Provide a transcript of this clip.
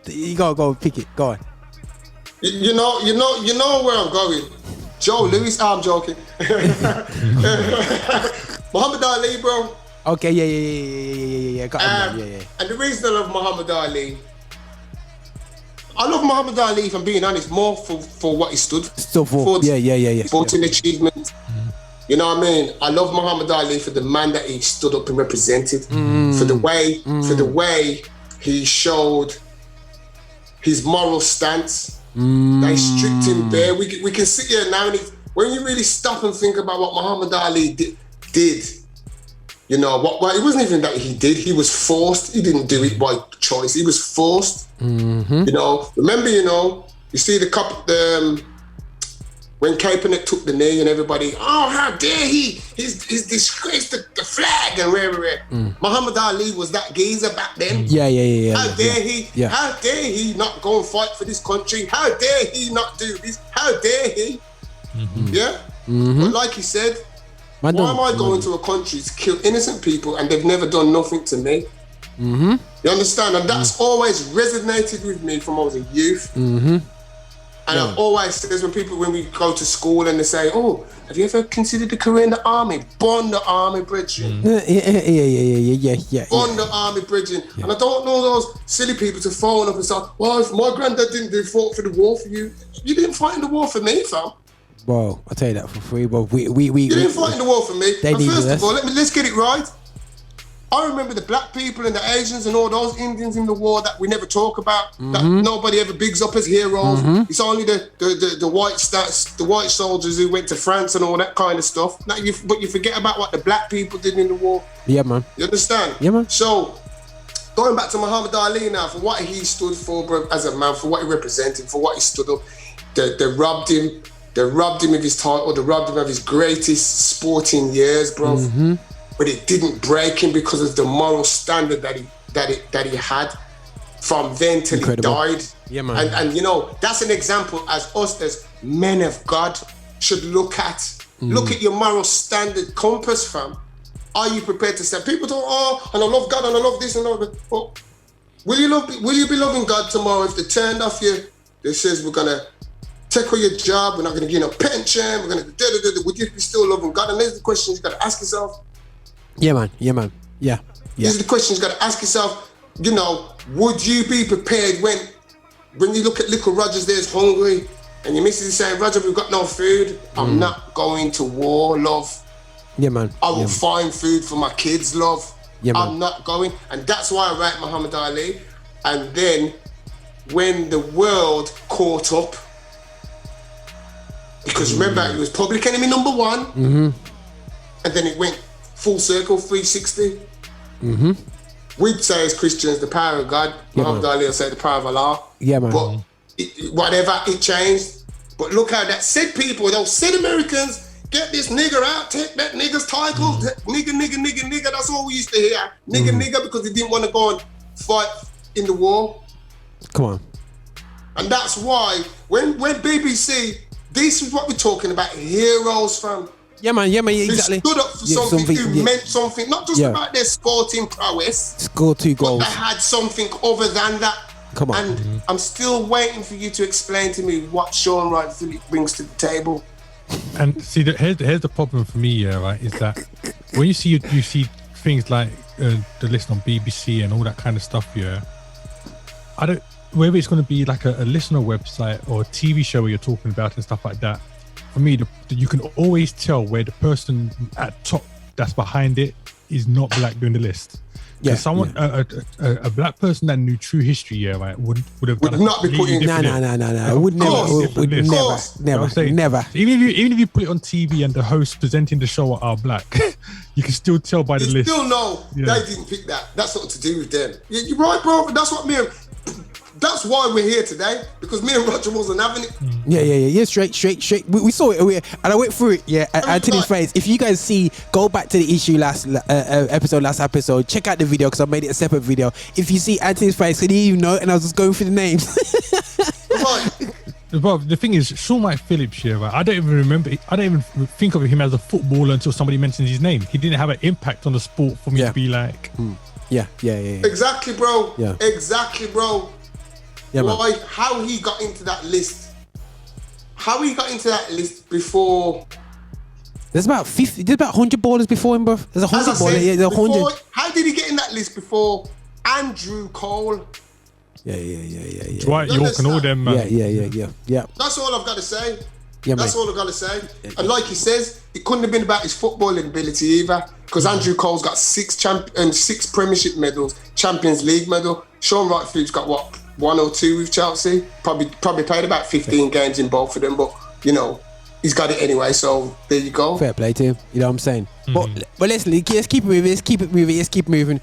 You gotta go pick it. Go on. You know where I'm going. Joe Louis, I'm joking. Muhammad Ali, bro. Okay, yeah. Got him, yeah. And the reason I love Muhammad Ali, I love Muhammad Ali, if I'm being honest, more for what he stood for. Yeah. Sporting achievement. You know what I mean? I love Muhammad Ali for the man that he stood up and represented, for the way he showed his moral stance. They stripped him bare. We can sit here now, and when you really stop and think about what Muhammad Ali did, you know, what it wasn't even that he did. He was forced. He didn't do it by choice. He was forced. You know, remember, you see the when Kaepernick took the knee and everybody, oh, how dare he? He's disgraced the flag and where. Muhammad Ali was that geezer back then. Yeah. How dare he? Yeah. How dare he not go and fight for this country? How dare he not do this? How dare he? Yeah? But like he said, why am I going to a country to kill innocent people and they've never done nothing to me? You understand? And that's always resonated with me from I was a youth. And I've always said this when we go to school and they say, oh, have you ever considered a career in the army? Born the army, brethren. Yeah. Born the army, brethren. Yeah. And I don't know those silly people to phone up and say, well, if my granddad didn't fight for the war for you, you didn't fight in the war for me, fam. Bro, I'll tell you that for free, bro. You didn't fight in the war for me. And first of all, let's get it right. I remember the black people and the Asians and all those Indians in the war that we never talk about, that nobody ever bigs up as heroes. It's only the white soldiers who went to France and all that kind of stuff. But you forget about what the black people did in the war. Yeah, man. You understand? Yeah, man. So, going back to Muhammad Ali now, for what he stood for, bro, as a man, for what he represented, for what he stood up, they robbed him. They robbed him of his title. They robbed him of his greatest sporting years, bro. But it didn't break him because of the moral standard that he had from then till he died. Yeah, man. And you know, that's an example as us as men of God should look at. Look at your moral standard compass, fam. Are you prepared to say? People talk, oh, and I love God and I love this and all that. Well, will you be loving God tomorrow if they turned off you? They says we're gonna take away your job, we're not gonna give you no pension, we're gonna would you be still loving God? And there's the questions you gotta ask yourself. Yeah, man. Yeah. These are the questions you got to ask yourself. You know, would you be prepared when you look at little Rogers there's hungry and your missus is saying, Roger, we've got no food. I'm not going to war, love. Yeah, man. I will find food for my kids, love. Yeah, man. I'm not going. And that's why I write Muhammad Ali. And then when the world caught up, because remember, it was public enemy number one. And then it went full circle, 360. We'd say as Christians, the power of God. Muhammad Ali will say the power of Allah. Yeah, man. But whatever, it changed. But look how that said people, those said Americans, get this nigger out, take that nigger's title. Nigger. That's all we used to hear. Nigger, because they didn't want to go and fight in the war. Come on. And that's why, when BBC, this is what we're talking about, heroes, fam. Yeah, man, exactly. Who stood up for something who meant something, not just about their sporting prowess. Score 2 goals. But they had something other than that. Come on. And I'm still waiting for you to explain to me what Sean Wright Phillips brings to the table. And see, here's the problem for me, right, is that when you see things like the list on BBC and all that kind of stuff, whether it's going to be like a listener website or a TV show where you're talking about and stuff like that, for me, you can always tell where the person at top that's behind it is not black doing the list. Yeah, a black person that knew true history, right, would not be put in. No. Would never. Even if you put it on TV and the hosts presenting the show are black, you can still tell by the list. Still know they didn't pick that. That's not to do with them. You're right, bro. That's what me. That's why we're here today, because me and Roger wasn't having it. Yeah. Straight. We saw it, and I went through it. Yeah, Anthony's face. If you guys go back to the issue last episode. Check out the video because I made it a separate video. If you see Anthony's face, he didn't even know, and I was just going through the names. Well, the thing is, Sean Wright Phillips here, right? I don't even think of him as a footballer until somebody mentions his name. He didn't have an impact on the sport for me to be like. Yeah. Exactly, bro. Yeah. Exactly, bro. why, how he got into that list. How he got into that list before. There's about 50. There's about 100 ballers before him, bro. There's 100 ballers. Yeah, there's 100. How did he get in that list before Andrew Cole? Yeah. Dwight York and all them, man. Yeah. That's all I've got to say. Yeah, That's all I've got to say. And like he says, it couldn't have been about his footballing ability either, because Andrew Cole's got 6 Premiership medals, Champions League medal. Sean Wright-Phillips got what, 1 or 2 with Chelsea. Probably played about 15 games in both of them, but you know, he's got it anyway. So there you go. Fair play to him. You know what I'm saying? But listen, let's keep it moving. Let's keep it moving.